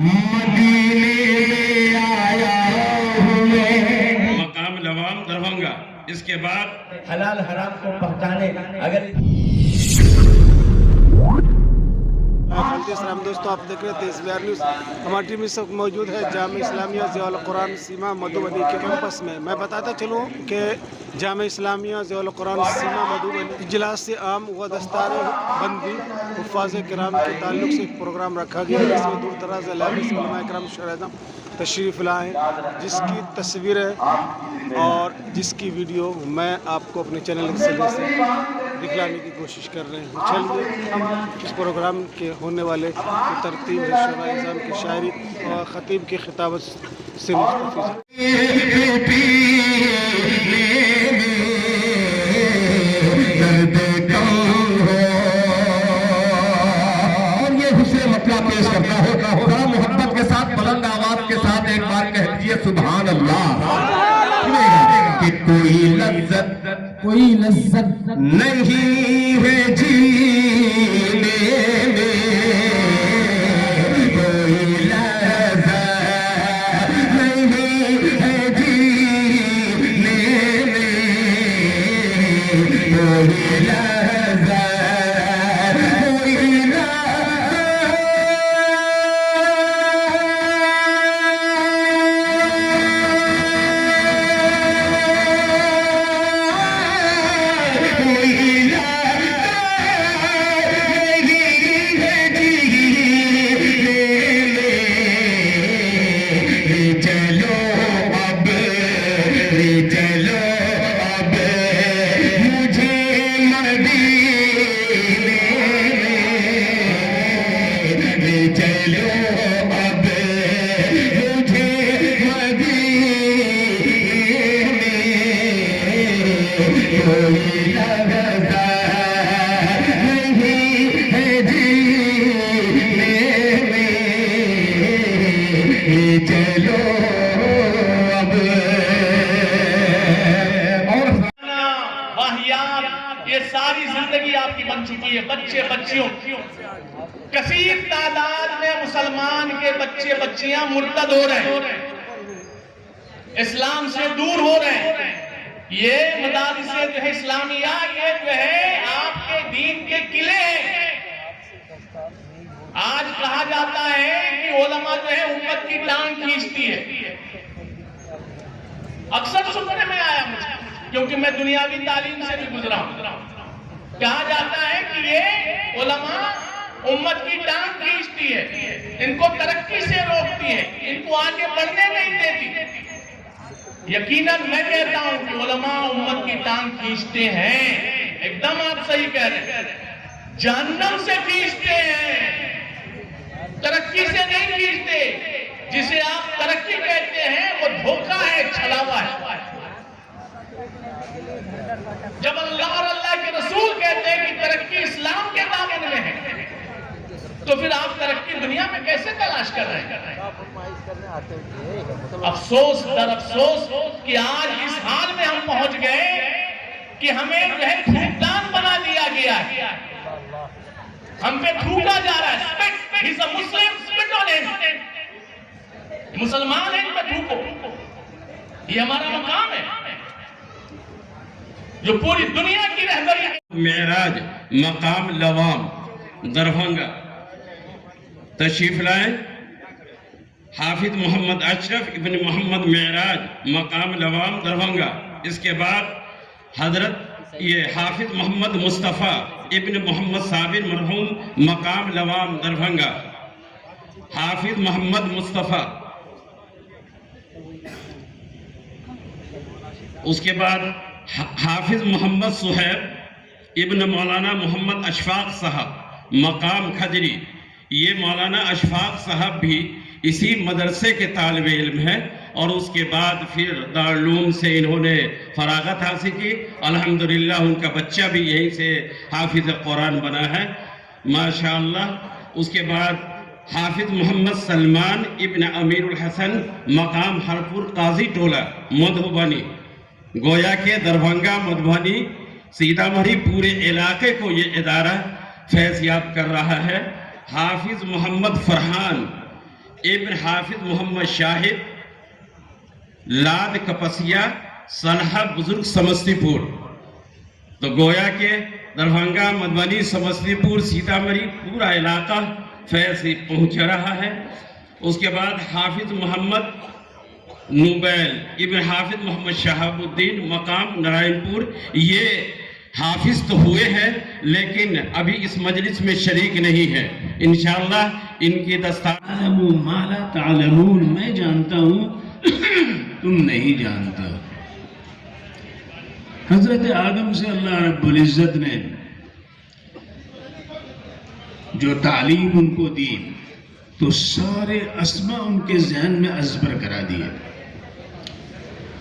مدینے میں آیا ہوں میں، مقام لوام دربھنگا۔ اس کے بعد حلال حرام کو پہچانے اگر السلام دوستوں، آپ دیکھ رہے تھے SBR نیوز۔ ہماری ٹیم اس وقت موجود ہے جامع اسلامیہ ضیاء القرآن سیما مدھوبنی کے کیمپس میں۔ میں بتاتا چلوں کہ جامع اسلامیہ ضیاء القرآن سیما مدھوبنی اجلاس عام و دستار بندی حفاظ کرام کے تعلق سے ایک پروگرام رکھا گیا ہے، جس میں دور دراز علاقے سے علماء کرام شہداء تشریف لائے، جس کی تصویریں اور جس کی ویڈیو میں آپ کو اپنے چینل کے ذریعے سے دکھلانے کی کوشش کر رہے ہیں۔ چلیے ہم اس پروگرام کے ہونے والے کی ترتیب شعراء اعظام کی شاعری اور خطیب کی خطابت سے مستفیض اور یہ حسن مطلع پیش کرتا ہے، ذرا محبت کے ساتھ بلند آواز کے ساتھ ایک بار کہہ دیجئے سبحان اللہ۔ کہ کوئی لذت نہیں ہے جینے میں، کوئی لذت نہیں ہے جینے میں، کوئی لذت کوئی یہ ساری زندگی آپ کی بن چکی ہے۔ بچے بچیوں کثیر تعداد میں مسلمان کے بچے بچیاں مرتد ہو رہے ہیں، اسلام سے دور ہو رہے ہیں۔ یہ مدارس جو ہے اسلامیہ، یہ جو ہے آپ کے دین کے قلعے ہیں۔ آج کہا جاتا ہے کہ علماء جو ہے امت کی ٹانگ کھینچتی ہے۔ اکثر سننے میں آیا مجھے، کیونکہ میں دنیاوی تعلیم سے بھی گزرا ہوں، کہا جاتا ہے کہ یہ علماء امت کی ٹانگ کھینچتی ہے، ان کو ترقی سے روکتی ہے، ان کو آگے بڑھنے نہیں دیتی۔ یقیناً میں کہتا ہوں کہ علماء امت کی ٹانگ کھینچتے ہیں، ایک دم آپ صحیح کہہ رہے ہیں، جہنم سے کھینچتے ہیں، ترقی سے نہیں کھینچتے۔ جسے آپ ترقی کہتے ہیں وہ دھوکہ ہے، چھلاوا ہے۔ جب اللہ اور اللہ کے رسول کہتے ہیں کہ ترقی اسلام کے دامن میں ہے، تو پھر آپ ترقی دنیا میں کیسے تلاش کر رہے ہیں؟ افسوس در افسوس کہ آج اس حال میں ہم پہنچ گئے کہ ہمیں جو ہے تھوکدان بنا دیا گیا ہے، ہم پہ تھوکا جا رہا ہے۔ He's a Muslim, spit on him. مسلمان ہیں ان پہ تھوکو، یہ ہمارا مقام ہے جو پوری دنیا کی رہبری ہے۔ معراج مقام لوام دربھنگا تشریف لائیں۔ حافظ محمد اشرف ابن محمد معراج مقام لوام دربھنگا۔ اس کے بعد حضرت حافظ محمد مصطفیٰ ابن محمد صابر مرحوم مقام لوام دربھنگا۔ حافظ محمد مصطفیٰ، اس کے بعد حافظ محمد صہیب ابن مولانا محمد اشفاق صاحب مقام کھجری۔ یہ مولانا اشفاق صاحب بھی اسی مدرسے کے طالب علم ہیں، اور اس کے بعد پھر دارالعلوم سے انہوں نے فراغت حاصل کی۔ الحمدللہ ان کا بچہ بھی یہیں سے حافظ قرآن بنا ہے، ماشاءاللہ۔ اس کے بعد حافظ محمد سلمان ابن امیر الحسن مقام ہرپور قاضی ٹولہ مدھوبنی۔ گویا کہ دربھنگا، مدھوبنی، سیتامڑھی پورے علاقے کو یہ ادارہ فیض یاب کر رہا ہے۔ حافظ محمد فرحان ابن حافظ محمد شاہد لاد کپسیا سلحہ بزرگ سمستی پور. تو گویا کہ دربھنگا، مدھبنی، سمستی پور، سیتامڑھی پورا علاقہ فیض سے پہنچ رہا ہے. اس کے بعد حافظ محمد نوبیل ابن حافظ محمد شہاب الدین مقام نارائن پور. یہ حافظ تو ہوئے ہیں لیکن ابھی اس مجلس میں شریک نہیں ہے. انشاءاللہ ان کی دستار ما لا تعلمون، میں جانتا ہوں تم نہیں جانتا. حضرت آدم سے اللہ رب العزت نے جو تعلیم ان کو دی تو سارے اسماء ان کے ذہن میں ازبر کرا دیے.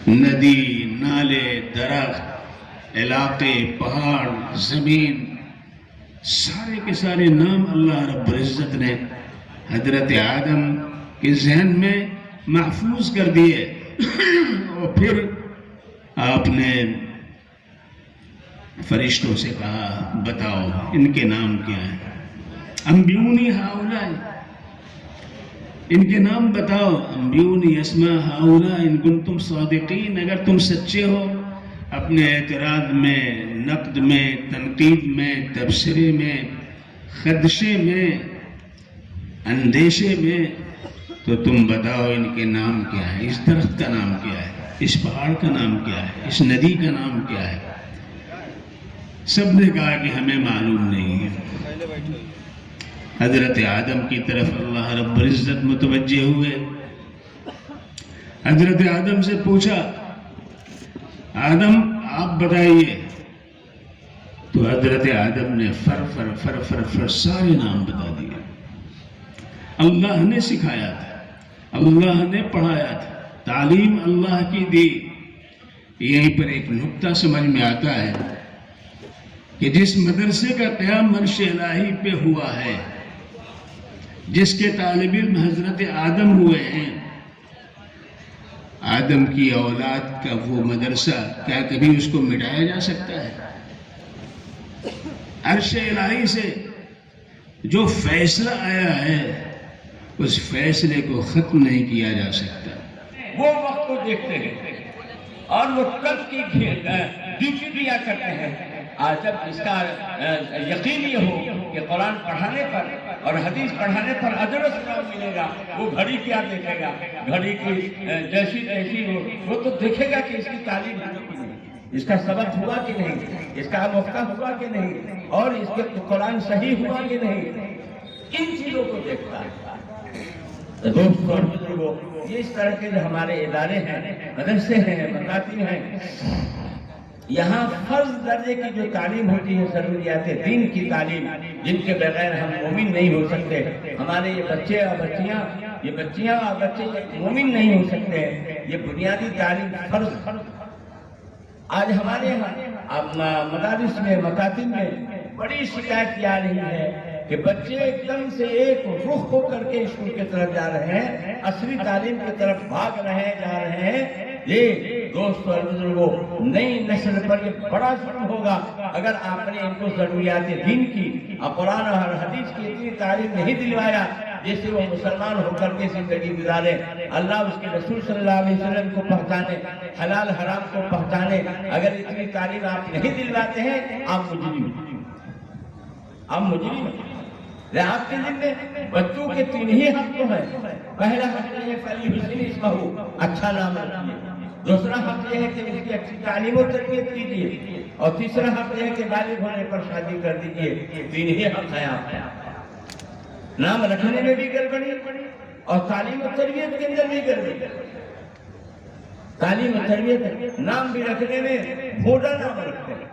ندی، نالے، درخت، علاقے، پہاڑ، زمین، سارے کے سارے نام اللہ رب العزت نے حضرت آدم کے ذہن میں محفوظ کر دیے. اور پھر آپ نے فرشتوں سے کہا بتاؤ ان کے نام کیا ہیں. انبیونی ہاؤلائی، ان کے نام بتاؤ. انبیونی اسماء ہاؤلائی ان کنتم صادقین، اگر تم سچے ہو اپنے اعتراض میں، نقد میں، تنقید میں، تبصرے میں، خدشے میں، اندیشے میں، تو تم بتاؤ ان کے نام کیا ہے. اس درخت کا نام کیا ہے، اس پہاڑ کا نام کیا ہے، اس ندی کا نام کیا ہے. سب نے کہا کہ ہمیں معلوم نہیں ہے. حضرت آدم کی طرف اللہ رب العزت متوجہ ہوئے. حضرت آدم سے پوچھا آدم آپ بتائیے. تو حضرت آدم نے فر سارے نام بتا دیے. اللہ نے سکھایا تھا، اللہ نے پڑھایا تھا، تعلیم اللہ کی دی. یہیں پر ایک نکتہ سمجھ میں آتا ہے کہ جس مدرسے کا قیام عرش الہی پہ ہوا ہے، جس کے طالب علم حضرت آدم ہوئے ہیں، آدم کی اولاد کا وہ مدرسہ کیا کبھی اس کو مٹایا جا سکتا ہے؟ عرش الہی سے جو فیصلہ آیا ہے اس فیصلے کو ختم نہیں کیا جا سکتا. وہ وقت کو دیکھتے ہیں اور وہ کل کی ڈیوٹی دیا کرتے ہیں. آج جب اس کا یقین یہ ہو کہ قرآن پڑھانے پر اور حدیث پڑھانے پر اجر و ثواب ملے گا، وہ گھڑی کیا دیکھے گا، گھڑی کی جیسی تیسی وہ تو دیکھے گا کہ اس کی تعلیم ہوئی کہ نہیں، اس کا سبق ہوا کہ نہیں، اس کا مفتہ ہوا کہ نہیں، اور اس کے قرآن صحیح ہوا کہ نہیں. ان چیزوں کو دیکھتا ہے. دوستو اور بزرگوں، یہ اس طرح کے جو ہمارے ادارے ہیں، مدرسے ہیں، مکاتب ہیں، یہاں فرض درجے کی جو تعلیم ہوتی ہے، ضروریات دین کی تعلیم، جن کے بغیر ہم مومن نہیں ہو سکتے. ہمارے یہ بچے اور بچیاں اور بچے مومن نہیں ہو سکتے. یہ بنیادی تعلیم فرض. آج ہمارے یہاں مدارس میں، مکاتب میں بڑی شکایت آ رہی ہے کہ بچے ایک دم سے ایک رخ ہو کر کے اسکول کی طرف جا رہے ہیں، عصری تعلیم کی طرف بھاگ رہے جا رہے ہیں. یہ دوستو اور بزرگوں، نئی نسل پر یہ بڑا ظلم ہوگا اگر آپ نے ان کو ضروریات دین کی اور قرآن اور حدیث کی اتنی تعلیم نہیں دلوایا جیسے وہ مسلمان ہو کر کے زندگی گزارے. اللہ اس کے رسول صلی اللہ علیہ وسلم کو پہچانے، حلال حرام کو پہچانے. اگر اتنی تعلیم آپ نہیں دلواتے ہیں، آپ مجرم. آپ کے ذمہ بچوں کے 3 ہی حق تو ہیں. پہلا حق یہ ہے فَلْيُحْسِنْ اسْمَهُ، اچھا نام رکھیے. دوسرا حق یہ ہے کہ اس کی اچھی تعلیم و تربیت کیجیے. اور تیسرا حق یہ ہے کہ بالغ ہونے پر شادی کر دیجیے. 3 ہی حق ہیں آپ کا. نام رکھنے میں بھی گڑبڑی اور تعلیم و تربیت کے اندر بھی گڑبڑی. تعلیم و تربیت نام بھی رکھنے میں بھوڈا نام رکھتے ہیں.